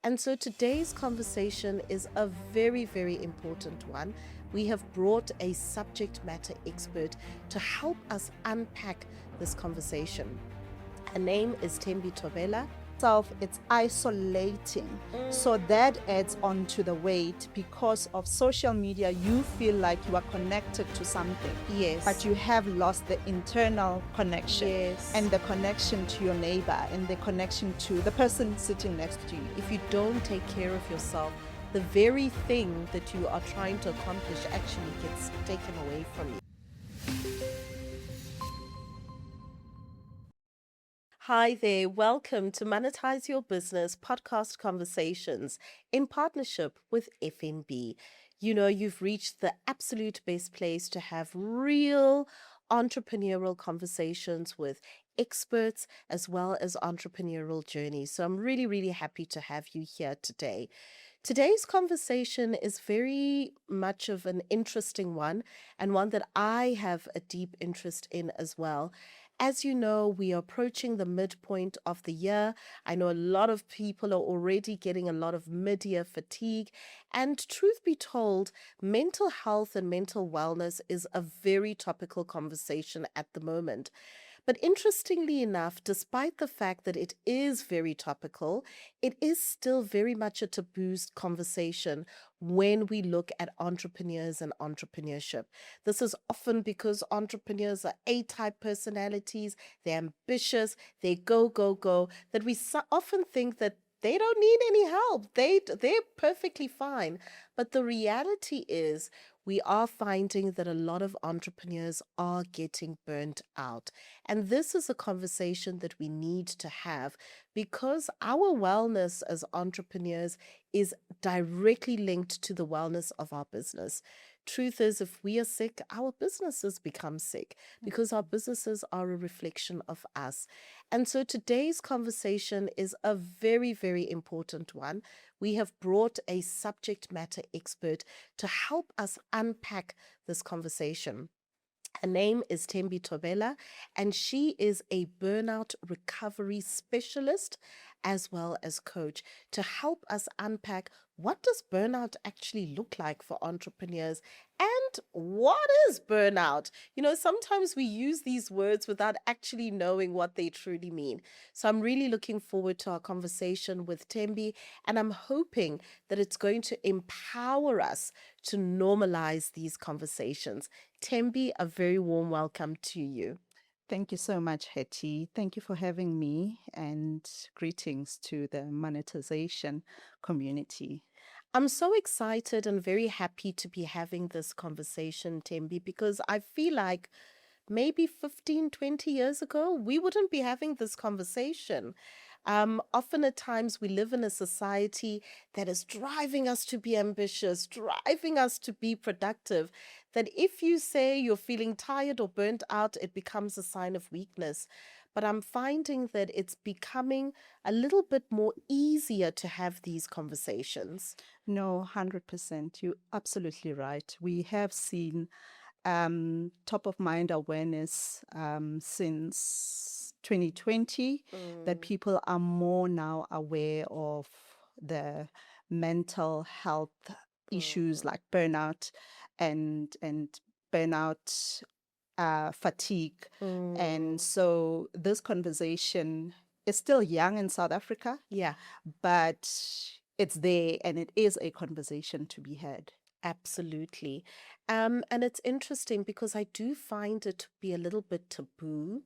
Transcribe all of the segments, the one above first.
And so today's conversation is a very, very important one. We have brought a subject matter expert to help us unpack this conversation. Her name is Thembi Thobela. It's isolating. So that adds on to the weight. Because of social media, you feel like you are connected to something. Yes. But you have lost the internal connection. Yes. And the connection to your neighbor and the connection to the person sitting next to you. If you don't take care of yourself, the very thing that you are trying to accomplish actually gets taken away from you. Hi there, welcome to Monetize Your Business podcast conversations in partnership with FNB. You know, you've reached the absolute best place to have real entrepreneurial conversations with experts as well as entrepreneurial journeys. So I'm really, really happy to have you here today. Today's conversation is very much of an interesting one and one that I have a deep interest in as well. As you know, we are approaching the midpoint of the year. I know a lot of people are already getting a lot of mid-year fatigue. And truth be told, mental health and mental wellness is a very topical conversation at the moment. But interestingly enough, despite the fact that it is very topical, it is still very much a taboo conversation when we look at entrepreneurs and entrepreneurship. This is often because entrepreneurs are A-type personalities, they're ambitious, they go, go, go, that we often think that they don't need any help. They're perfectly fine. But the reality is we are finding that a lot of entrepreneurs are getting burnt out. And this is a conversation that we need to have because our wellness as entrepreneurs is directly linked to the wellness of our business. Truth is, if we are sick, our businesses become sick because our businesses are a reflection of us. And so today's conversation is a very, very important one. We have brought a subject matter expert to help us unpack this conversation. Her name is Thembi Thobela, and she is a burnout recovery specialist as well as coach to help us unpack what does burnout actually look like for entrepreneurs and what is burnout? You know, sometimes we use these words without actually knowing what they truly mean. So I'm really looking forward to our conversation with Thembi, and I'm hoping that it's going to empower us to normalize these conversations. Thembi, a very warm welcome to you. Thank you so much, Hetty. Thank you for having me, and greetings to the monetization community. I'm so excited and very happy to be having this conversation, Thembi, because I feel like maybe 15, 20 years ago, we wouldn't be having this conversation. Often at times we live in a society that is driving us to be ambitious, driving us to be productive, that if you say you're feeling tired or burnt out, it becomes a sign of weakness. But I'm finding that it's becoming a little bit more easier to have these conversations. No, 100%. You're absolutely right. We have seen top of mind awareness since 2020 that people are more now aware of the mental health issues like burnout and burnout fatigue. And so this conversation is still young in South Africa, Yeah, but it's there and it is a conversation to be had. absolutely. And it's interesting because I do find it to be a little bit taboo.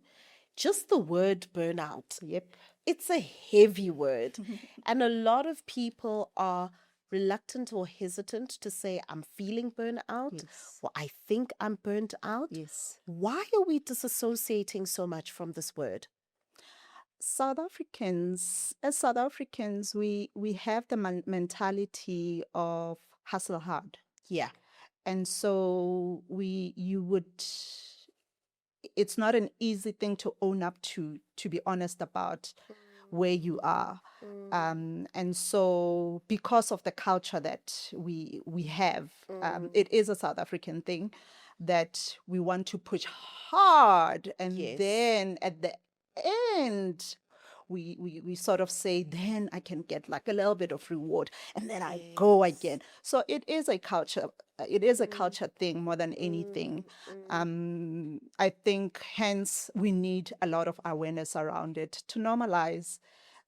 Just the word burnout, Yep. it's a heavy word. And a lot of people are reluctant or hesitant to say, I'm feeling burnout, Yes. or I think I'm burnt out. Yes. Why are we disassociating so much from this word? As South Africans, we have the mentality of hustle hard. Yeah. And so it's not an easy thing to own up to be honest about where you are. And so because of the culture that we have, it is a South African thing that we want to push hard, and Yes. then at the end we sort of say, then I can get like a little bit of reward and then I go again. So it is a culture. It is a culture thing more than anything. I think hence we need a lot of awareness around it to normalize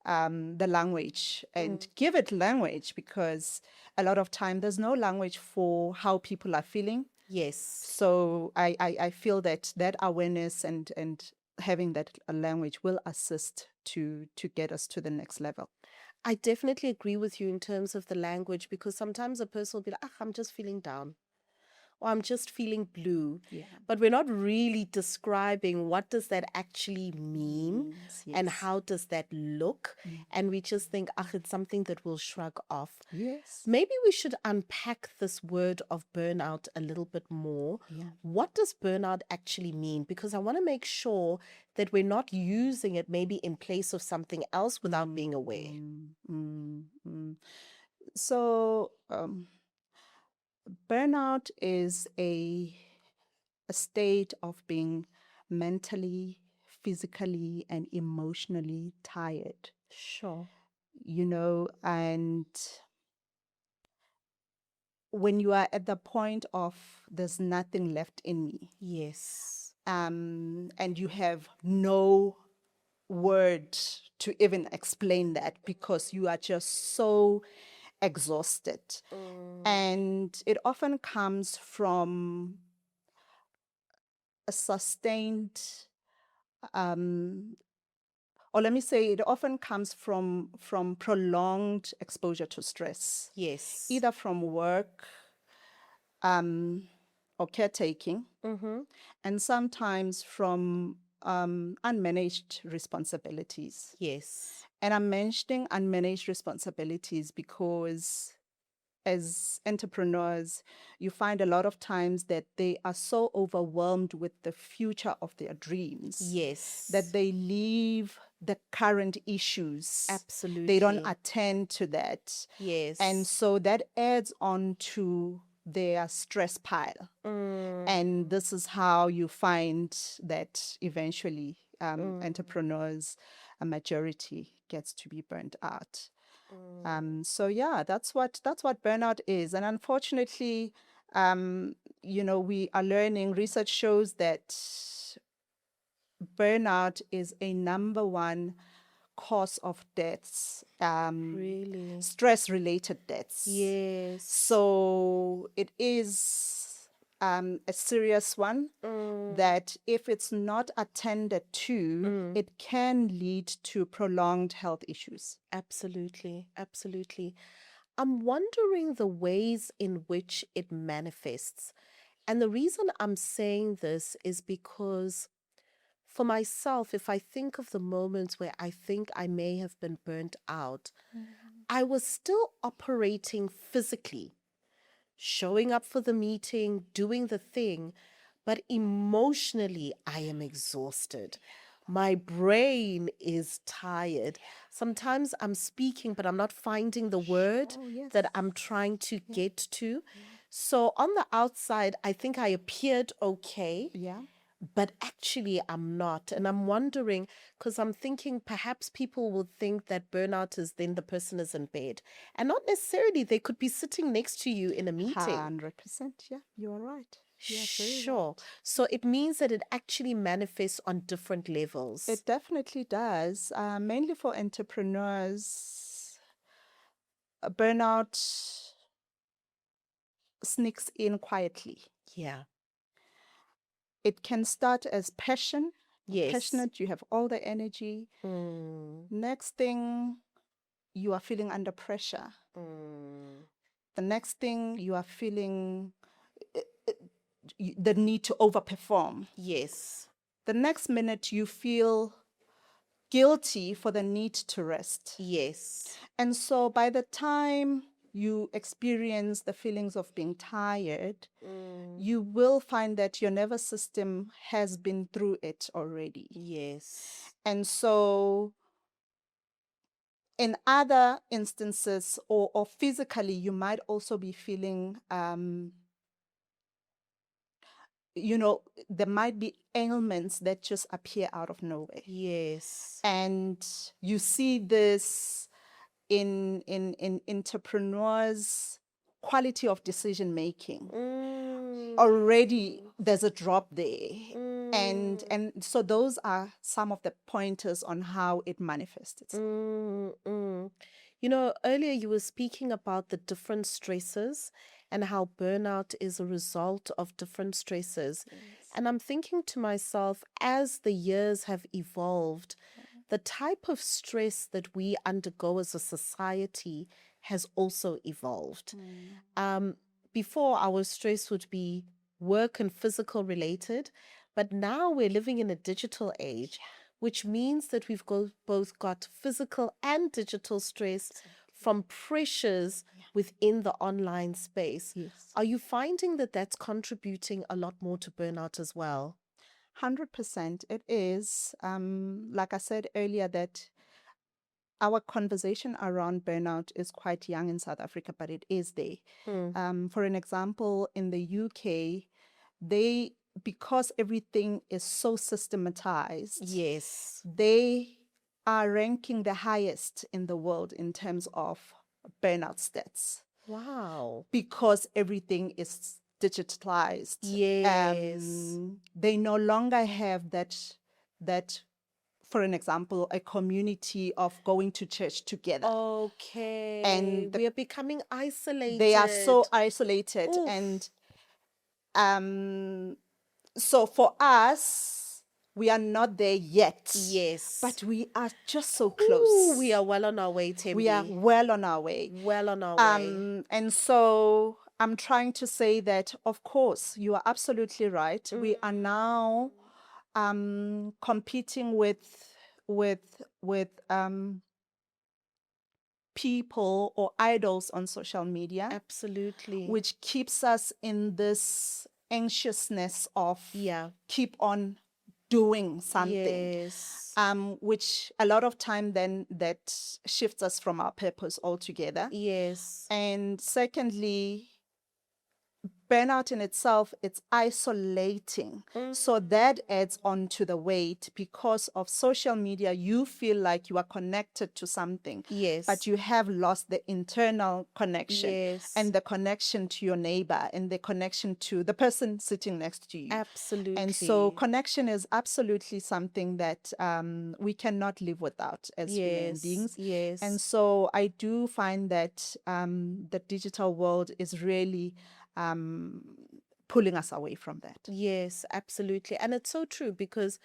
the language and give it language, because a lot of time there's no language for how people are feeling. Yes. So I feel that awareness and having that language will assist to get us to the next level. I definitely agree with you in terms of the language, because sometimes a person will be like, ah, I'm just feeling down, or I'm just feeling blue. Yeah. But we're not really describing what does that actually mean and Yes. how does that look. And we just think, ah, it's something that we'll shrug off. Yes. Maybe we should unpack this word of burnout a little bit more. Yeah. What does burnout actually mean? Because I want to make sure that we're not using it maybe in place of something else without being aware. So burnout is a state of being mentally, physically, and emotionally tired. Sure. And when you are at the point of there's nothing left in me, Yes. and you have no word to even explain that, because you are just so exhausted. And it often comes from a sustained, or let me say, it often comes from prolonged exposure to stress, Yes. either from work or caretaking, and sometimes from unmanaged responsibilities. Yes. And I'm mentioning unmanaged responsibilities because as entrepreneurs, you find a lot of times that they are so overwhelmed with the future of their dreams. Yes. That they leave the current issues. Absolutely. They don't attend to that. Yes. And so that adds on to their stress pile. And this is how you find that eventually entrepreneurs, a majority, gets to be burnt out. So yeah, that's what burnout is. And unfortunately, we are learning, research shows that burnout is a number one cause of deaths. Really? Stress-related deaths. Yes. So it is a serious one that if it's not attended to, it can lead to prolonged health issues. Absolutely. Absolutely. I'm wondering the ways in which it manifests. And the reason I'm saying this is because for myself, if I think of the moments where I think I may have been burnt out, I was still operating physically, showing up for the meeting, doing the thing, but emotionally, I am exhausted. My brain is tired. Sometimes I'm speaking, but I'm not finding the word that I'm trying to get to. So on the outside, I think I appeared okay. Yeah. But actually, I'm not. And I'm wondering, because I'm thinking perhaps people would think that burnout is then the person is in bed. And not necessarily, they could be sitting next to you in a meeting. 100%. Yeah, you are right. Sure. So it means that it actually manifests on different levels. It definitely does. Mainly for entrepreneurs, burnout sneaks in quietly. Yeah. It can start as passion. Yes. Passionate, you have all the energy. Next thing, you are feeling under pressure. The next thing, you are feeling the need to overperform. Yes. The next minute, you feel guilty for the need to rest. Yes. And so by the time you experience the feelings of being tired, you will find that your nervous system has been through it already. Yes. And so in other instances, or physically, you might also be feeling there might be ailments that just appear out of nowhere. Yes. And you see this in entrepreneurs' quality of decision making. Already there's a drop there. And so those are some of the pointers on how it manifests itself. Earlier you were speaking about the different stresses and how burnout is a result of different stresses. And I'm thinking to myself, as the years have evolved, the type of stress that we undergo as a society has also evolved. Before, our stress would be work and physical related, but now we're living in a digital age, which means that we've both got physical and digital stress from pressures within the online space. Yes. Are you finding that that's contributing a lot more to burnout as well? 100% it is. Like I said earlier, that our conversation around burnout is quite young in South Africa, but it is there. For an example, in the UK, because everything is so systematized, Yes. they are ranking the highest in the world in terms of burnout stats. Wow. Because everything is digitalized. Yes. They no longer have that, for an example, a community of going to church together. Okay. And we are becoming isolated. They are so isolated. Oof. And so for us, we are not there yet. Yes. But we are just so close. Ooh, we are well on our way, Thembi. We are well on our way. Well on our way. And so I'm trying to say that, of course, you are absolutely right. We are now competing with people or idols on social media. Absolutely. Which keeps us in this anxiousness of keep on doing something. Yes. Which a lot of time then that shifts us from our purpose altogether. Yes. And secondly, burnout in itself, it's isolating. So that adds on to the weight. Because of social media, you feel like you are connected to something. Yes. But you have lost the internal connection. Yes. And the connection to your neighbor and the connection to the person sitting next to you. Absolutely. And so connection is absolutely something that we cannot live without as human beings. Yes. And so I do find that the digital world is really pulling us away from that. Yes, absolutely. And it's so true, because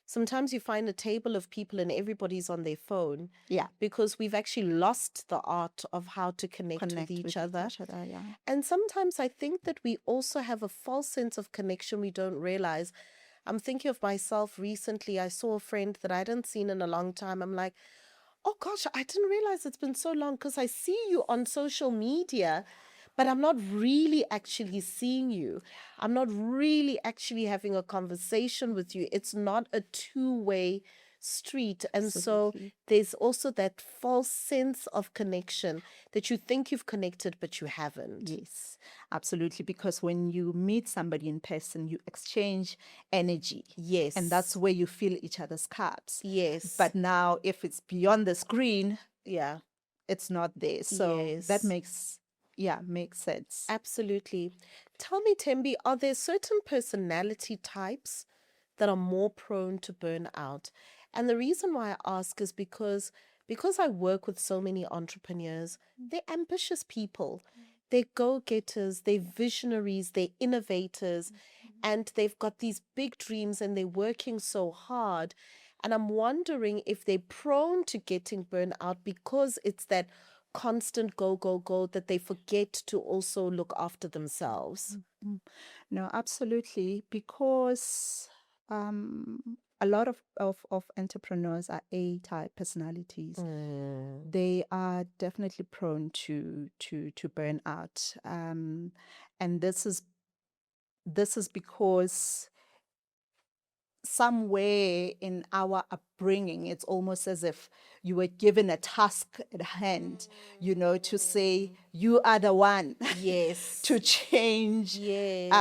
sometimes you find a table of people and everybody's on their phone. Yeah. Because we've actually lost the art of how to connect with each other. Yeah. And sometimes I think that we also have a false sense of connection we don't realize. I'm thinking of myself recently. I saw a friend that I hadn't seen in a long time. I'm like, oh gosh, I didn't realize it's been so long, because I see you on social media, but I'm not really actually seeing you. I'm not really actually having a conversation with you. It's not a two-way street. And so there's also that false sense of connection that you think you've connected, but you haven't. Yes, absolutely. Because when you meet somebody in person, you exchange energy. Yes. And that's where you feel each other's cups. Yes. But now if it's beyond the screen, yeah, it's not there. So yes. that makes sense. Absolutely. Tell me, Thembi, are there certain personality types that are more prone to burnout? And the reason why I ask is because I work with so many entrepreneurs. They're ambitious people. They're go-getters, they're visionaries, they're innovators, and they've got these big dreams and they're working so hard. And I'm wondering if they're prone to getting burnout because it's that constant go that they forget to also look after themselves. No, absolutely. Because a lot of entrepreneurs are A-type personalities. They are definitely prone to burn out. And this is because somewhere in our upbringing, it's almost as if you were given a task at hand, to say, you are the one Yes. to change Yes.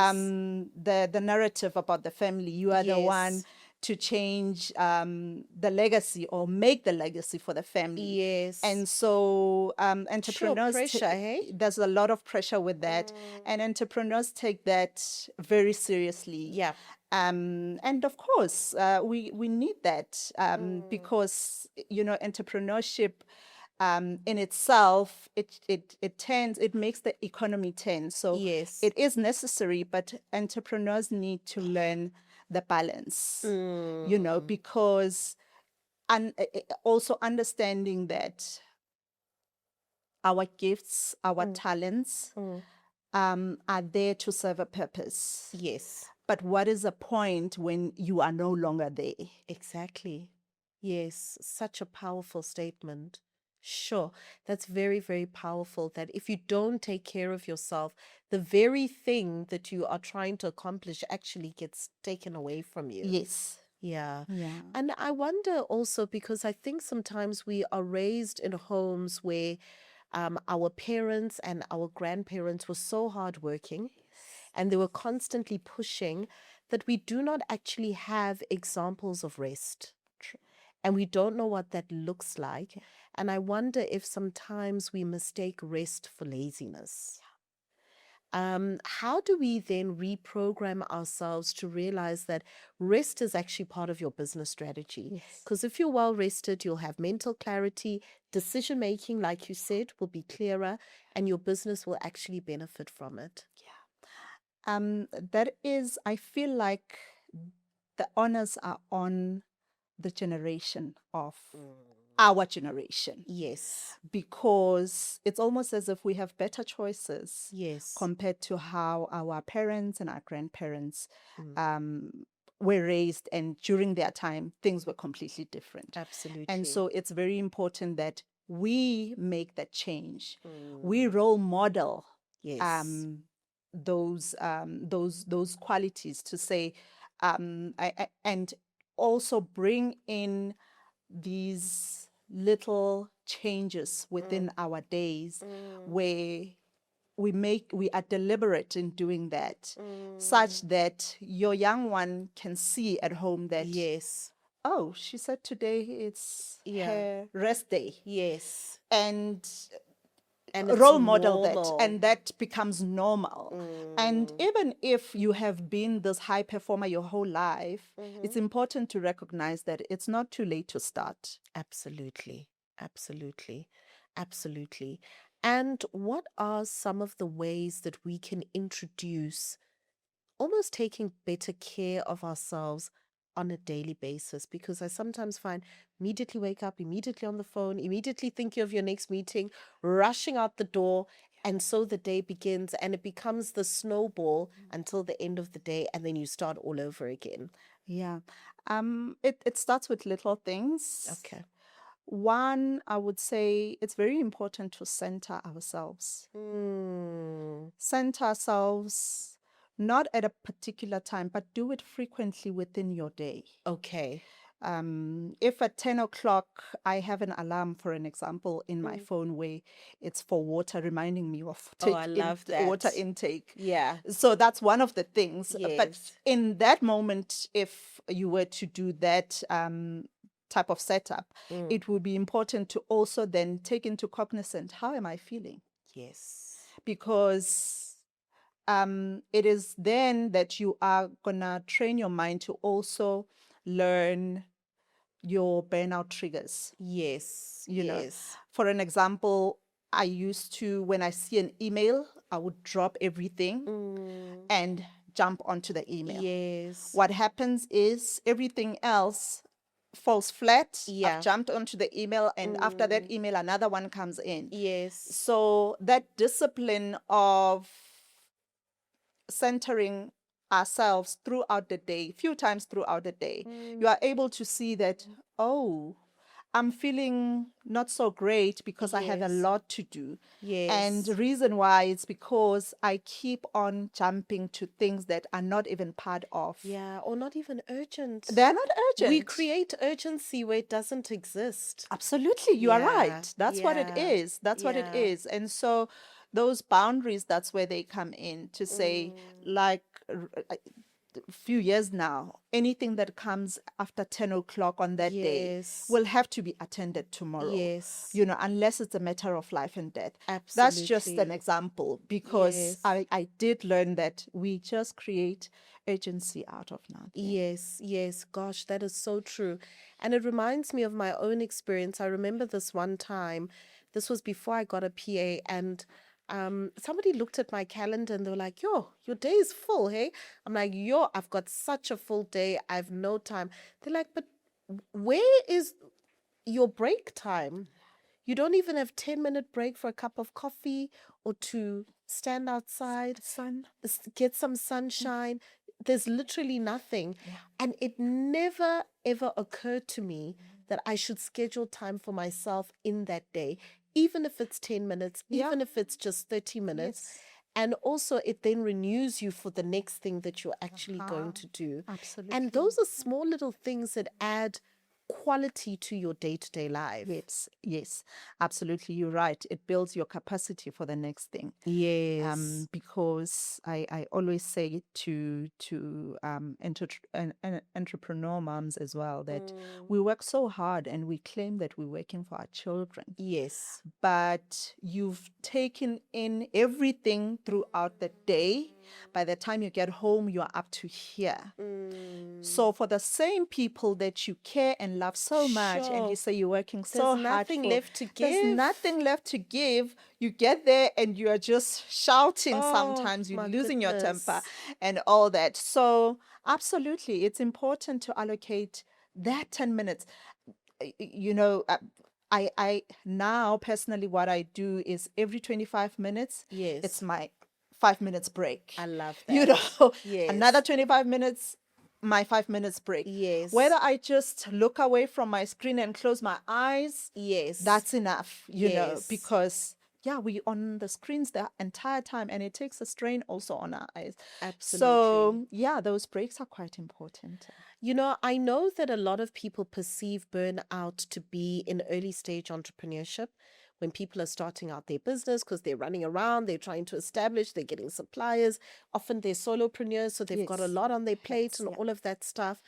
the narrative about the family. You are the one Yes. to change the legacy or make the legacy for the family. Yes. And so Sure, entrepreneurs, pressure, hey? there's a lot of pressure with that. And entrepreneurs take that very seriously. Yeah. And of course, we need that because, entrepreneurship in itself, it makes the economy turn. So Yes. it is necessary, but entrepreneurs need to learn the balance, because also understanding that our gifts, our talents are there to serve a purpose. Yes. But what is the point when you are no longer there? Exactly. Yes, such a powerful statement. Sure, that's very, very powerful that if you don't take care of yourself, the very thing that you are trying to accomplish actually gets taken away from you. Yes. Yeah. Yeah. And I wonder also because I think sometimes we are raised in homes where our parents and our grandparents were so hardworking and they were constantly pushing that we do not actually have examples of rest. And we don't know what that looks like. And I wonder if sometimes we mistake rest for laziness. How do we then reprogram ourselves to realize that rest is actually part of your business strategy? Yes. Because if you're well rested, you'll have mental clarity, decision making, like you said, will be clearer, and your business will actually benefit from it. That is, I feel like the honors are on the generation of our generation. Yes. Because it's almost as if we have better choices Yes. compared to how our parents and our grandparents were raised, and during their time things were completely different. Absolutely. And so it's very important that we make that change. We role model Yes. those qualities to say, and also bring in these little changes within our days where we are deliberate in doing that, such that your young one can see at home that, Yes. oh, she said today it's Yeah. her rest day, Yes. and it's role model normal. that, and that becomes normal. And even if you have been this high performer your whole life, it's important to recognize that it's not too late to start. Absolutely. Absolutely. Absolutely. And what are some of the ways that we can introduce almost taking better care of ourselves on a daily basis? Because I sometimes find immediately wake up, immediately on the phone, immediately thinking of your next meeting, rushing out the door. And so the day begins and it becomes the snowball until the end of the day. And then you start all over again. Yeah. It starts with little things. Okay. One, I would say it's very important to center ourselves. Center ourselves, not at a particular time, but do it frequently within your day. Okay. If at 10 o'clock I have an alarm, for an example, in my phone where it's for water, reminding me of I love that. water intake. Yeah. So that's one of the things. Yes. But in that moment, if you were to do that type of setup, it would be important to also then take into cognizance, how am I feeling? Yes. Because it is then that you are going to train your mind to also learn your burnout triggers. Yes. You know, Yes. for an example, I used to, when I see an email, I would drop everything and jump onto the email. Yes. What happens is everything else falls flat. Yeah. I've jumped onto the email, and after that email, another one comes in. Yes. So that discipline of centering ourselves throughout the day, few times throughout the day, you are able to see that, oh, I'm feeling not so great because I have a Yes. lot to do. And the Yes. reason why is because I keep on jumping to things that are not even part of. Yeah, or not even urgent. They're not We urgent. create urgency where it doesn't exist. Absolutely, you are Yeah, right. That's what it yeah, is. That's what it yeah. is. And so those boundaries, that's where they come in to say, like, a few years now, anything that comes after 10 o'clock on that day Yes, will have to be attended tomorrow, yes, unless it's a matter of life and death. That's just an absolutely. example because Yes, I did learn that we just create urgency out of nothing. yes, yes. Gosh, that is so true. And it reminds me of my own experience. I remember this one time, this was before I got a PA, and somebody looked at my calendar and they were like, yo, your day is full, hey? I'm like, yo, I've got such a full day. I've no time. They're like, but where is your break time? You don't even have 10-minute break for a cup of coffee or to stand outside, Son? get some sunshine. There's literally nothing. Yeah. And it never, ever occurred to me that I should schedule time for myself in that day, even if it's 10 minutes, Yeah. even if it's just 30 minutes. Yes. And also, it then renews you for the next thing that you're actually going Uh-huh. to do. Absolutely. And those are small little things that add quality to your day-to-day life. Yes, yes, absolutely. You're right. It builds your capacity for the next thing. Yes. Because I always say to entrepreneur moms as well that we work so hard and we claim that we're working for our children, Yes. but you've taken in everything throughout the day. By the time you get home, you're up to here. So for the same people that you care and love so much, and you Sure. say you're working so There's hard nothing for, left to there's give. nothing left to give. You get there and you are just shouting. Oh, Sometimes you're my losing your temper goodness. and all that. So absolutely, it's important to allocate that 10 minutes. You know, I now personally what I do is every 25 minutes, Yes. it's my 5 minutes break. I love You that. know, Yes. another 25 minutes, my 5 minutes break. Yes. Whether I just look away from my screen and close my eyes, Yes. that's enough, Yes. because yeah, we on the screens the entire time and it takes a strain also on our eyes. Absolutely. So yeah, those breaks are quite important. You know, I know that a lot of people perceive burnout to be in early stage entrepreneurship when people are starting out their business because they're running around, they're trying to establish, they're getting suppliers. Often they're solopreneurs, so they've got a Yes. lot on their plate Yes, and yeah. all of that stuff.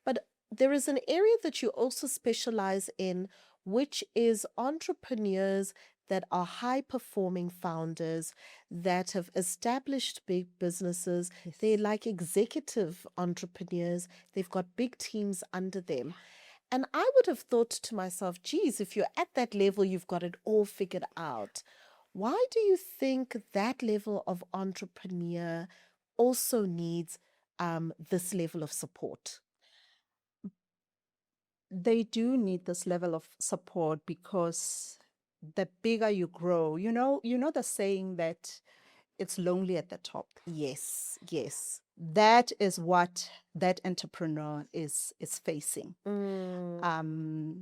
But there is an area that you also specialize in, which is entrepreneurs that are high performing founders that have established big businesses. They're like executive entrepreneurs, they've got big teams under them. And I would have thought to myself, geez, if you're at that level, you've got it all figured out. Why do you think that level of entrepreneur also needs this level of support? They do need this level of support because the bigger you grow, you know the saying that it's lonely at the top. Yes, yes. That is what that entrepreneur is facing.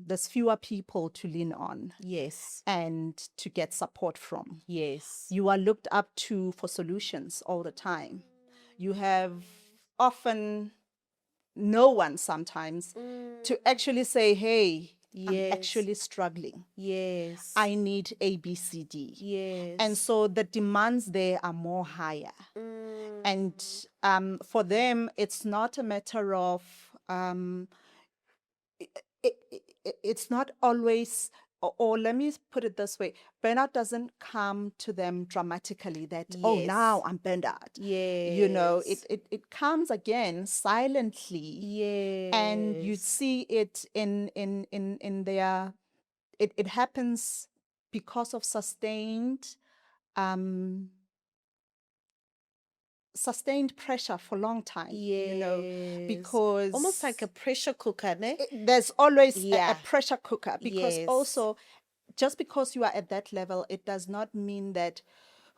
There's fewer people to lean on Yes, and to get support from. yes. You are looked up to for solutions all the time. You have often no one sometimes to actually say, hey, I'm Yes. actually struggling. Yes. I need A, B, C, D. Yes. And so the demands there are more higher. And for them, it's not a matter of, it's not always, or let me put it this way, burnout doesn't come to them dramatically that, oh, now Yes. I'm burned out. Yes. It comes again silently. Yes. And you see it in their, it happens because of sustained pressure for a long time, Yes. because Almost like a pressure cooker, ne? there's always a Yeah. pressure cooker, because Yes. also just because you are at that level, it does not mean that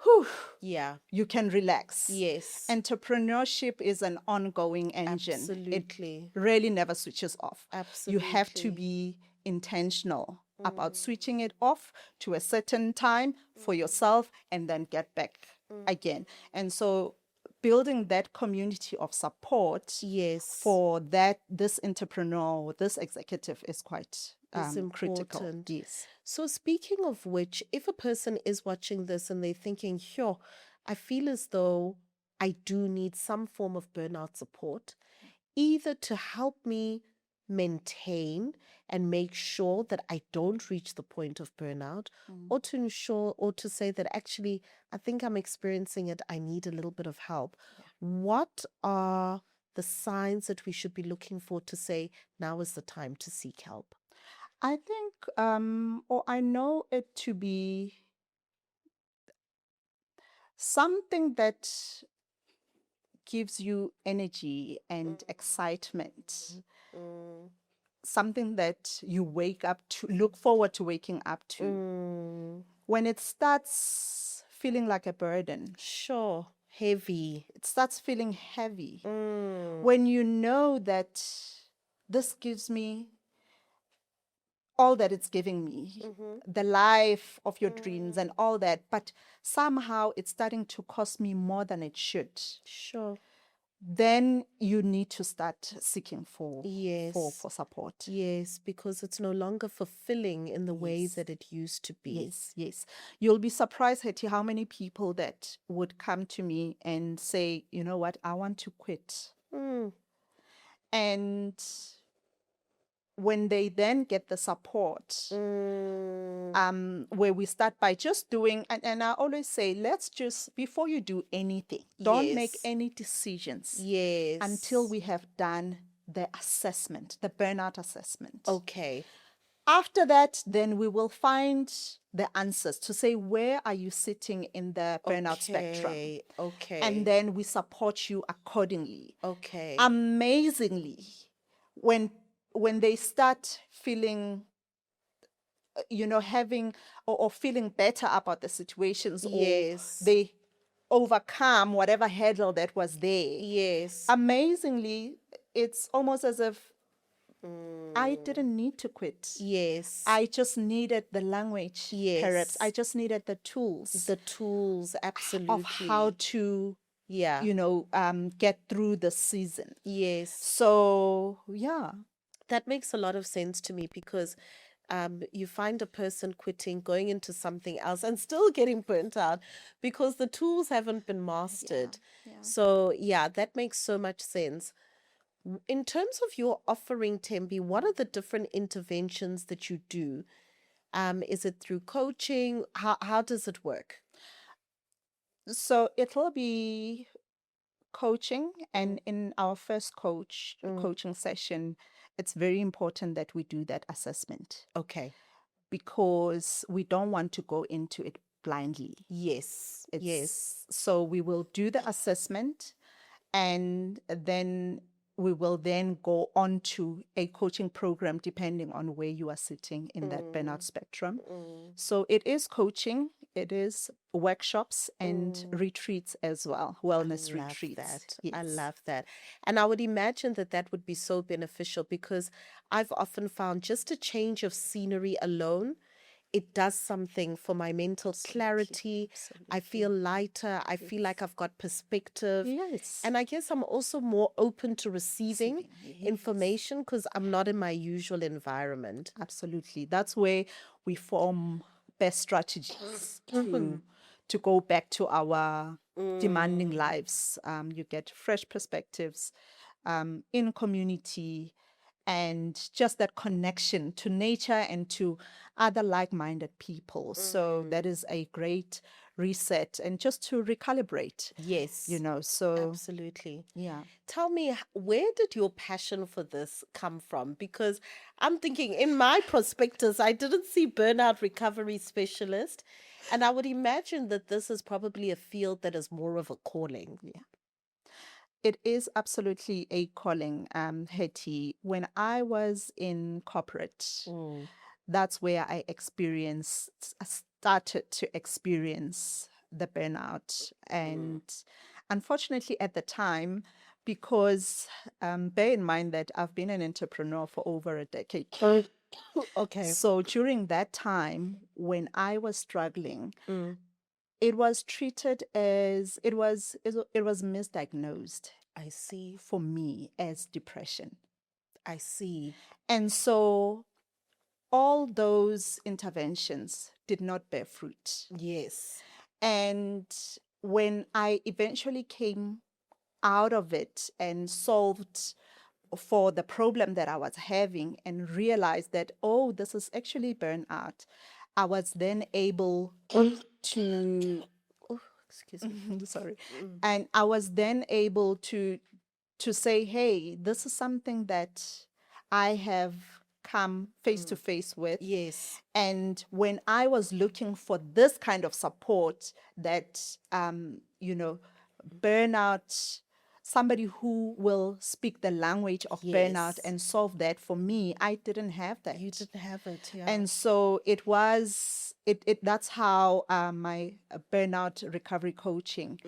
whew, Yeah. you can relax. Yes. Entrepreneurship is an ongoing engine. Absolutely. It really never switches off. Absolutely. You have to be intentional about switching it off to a certain time for yourself and then get back again. And so building that community of support Yes. for this entrepreneur, this executive is quite It's critical. important. Yes. So, speaking of which, if a person is watching this and they're thinking, sure, I feel as though I do need some form of burnout support, either to help me maintain and make sure that I don't reach the point of burnout, or to ensure or to say that actually I think I'm experiencing it, I need a little bit of help. What are the signs that we should be looking for to say now is the time to seek help? I think, or I know it to be something that gives you energy and excitement, something that you wake up to, look forward to waking up to. When it starts feeling like a burden, Sure. Heavy. it starts feeling heavy. When you know that this gives me all that it's giving me, the life of your dreams and all that, but somehow it's starting to cost me more than it should, Sure. then you need to start seeking for Yes. support. Yes, because it's no longer fulfilling in the way that it used to be. Yes, yes. You'll be surprised, Hetty, how many people that would come to me and say, you know what, I want to quit. And when they then get the support, where we start by just doing, and I always say, let's just, before you do anything, don't make Yes. any decisions Yes. until we have done the assessment, the burnout assessment. Okay. After that, then we will find the answers to say, where are you sitting in the burnout spectrum? Okay. And then we support you accordingly. Okay. Amazingly, when they start feeling, having or feeling better about the situations, Yes. or they overcome whatever hurdle that was there. Yes. Amazingly, it's almost as if I didn't need to quit. Yes. I just needed the language. Yes. Perhaps I just needed the tools. The tools, absolutely. Of how to, yeah. Get through the season. Yes. So, yeah. That makes a lot of sense to me because you find a person quitting, going into something else, and still getting burnt out because the tools haven't been mastered. So, yeah, that makes so much sense. In terms of your offering, Thembi, what are the different interventions that you do? Is it through coaching? How does it work? So it'll be coaching, and in our first coaching session, it's very important that we do that assessment. Okay. Because we don't want to go into it blindly. Yes. Yes. So we will do the assessment, and then we will then go on to a coaching program depending on where you are sitting in that burnout spectrum. So it is coaching, it is workshops and retreats as well, wellness retreats. Yes. I love that. And I would imagine that that would be so beneficial because I've often found just a change of scenery alone, it does something for my mental clarity. I feel lighter. I feel like I've got perspective. Yes. And I guess I'm also more open to receiving information because I'm not in my usual environment. Absolutely. That's where we form best strategies to go back to our demanding lives. You get fresh perspectives in community, and just that connection to nature and to other like-minded people. So that is a great reset and just to recalibrate. Yes. So absolutely. yeah. Tell me, where did your passion for this come from? Because I'm thinking in my prospectus, I didn't see burnout recovery specialist. And I would imagine that this is probably a field that is more of a calling. Yeah. It is absolutely a calling, Hetty. When I was in corporate, that's where I started to experience the burnout. And unfortunately at the time, because bear in mind that I've been an entrepreneur for over a decade. Okay. So during that time, when I was struggling, Mm, it was treated as it was misdiagnosed I see. for me as depression. I see. And so all those interventions did not bear fruit. Yes. And when I eventually came out of it and solved for the problem that I was having and realized that, oh, this is actually burnout, I was then able to, Oh, excuse me. sorry, Mm, and I was then able to say, hey, this is something that I have come face to face with. yes. And when I was looking for this kind of support, that, burnout, somebody who will speak the language of burnout Yes. and solve that for me, I didn't have that. You didn't have it, yeah. And so it was, that's how my burnout recovery coaching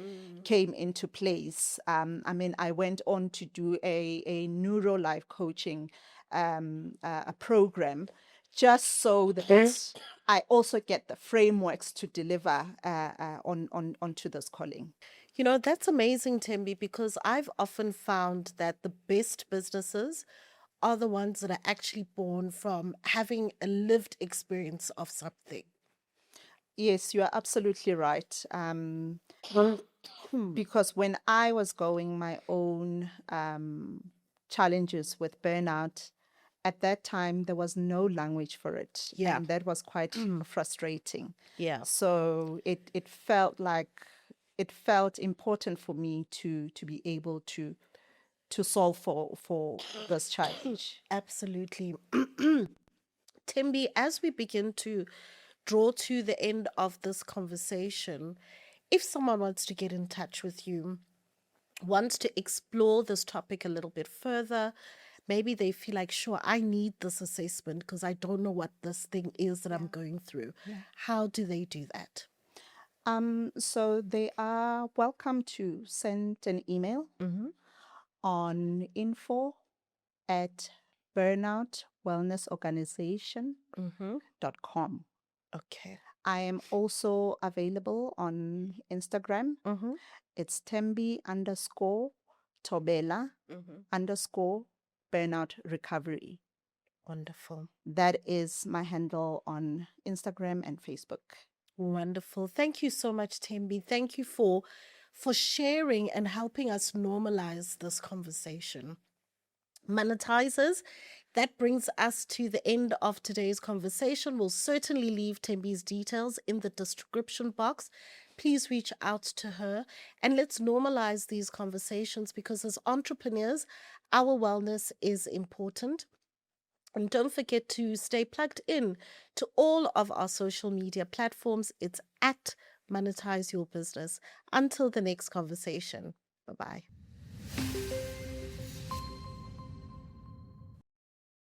came into place. I mean, I went on to do a neuro life coaching a program, just so that I also get the frameworks to deliver onto this calling. You know, that's amazing, Thembi, because I've often found that the best businesses are the ones that are actually born from having a lived experience of something. Yes, you are absolutely right. Because when I was going my own challenges with burnout, at that time there was no language for it, Yeah. and that was quite frustrating. Yeah. So it felt like it felt important for me to be able to solve for this challenge. Absolutely. Thembi, as we begin to draw to the end of this conversation, if someone wants to get in touch with you, wants to explore this topic a little bit further, maybe they feel like, sure, I need this assessment because I don't know what this thing is that I'm going through. How do they do that? So they are welcome to send an email on info at burnoutwellnessorganization.com. Okay. I am also available on Instagram. Mm-hmm. It's Thembi _Thobela _burnout recovery. Wonderful. That is my handle on Instagram and Facebook. Wonderful. Thank you so much, Thembi. Thank you for sharing and helping us normalize this conversation. Monetizers, that brings us to the end of today's conversation. We'll certainly leave Thembi's details in the description box. Please reach out to her and let's normalize these conversations because as entrepreneurs, our wellness is important. And don't forget to stay plugged in to all of our social media platforms. It's at Monetize Your Business. Until the next conversation. Bye bye.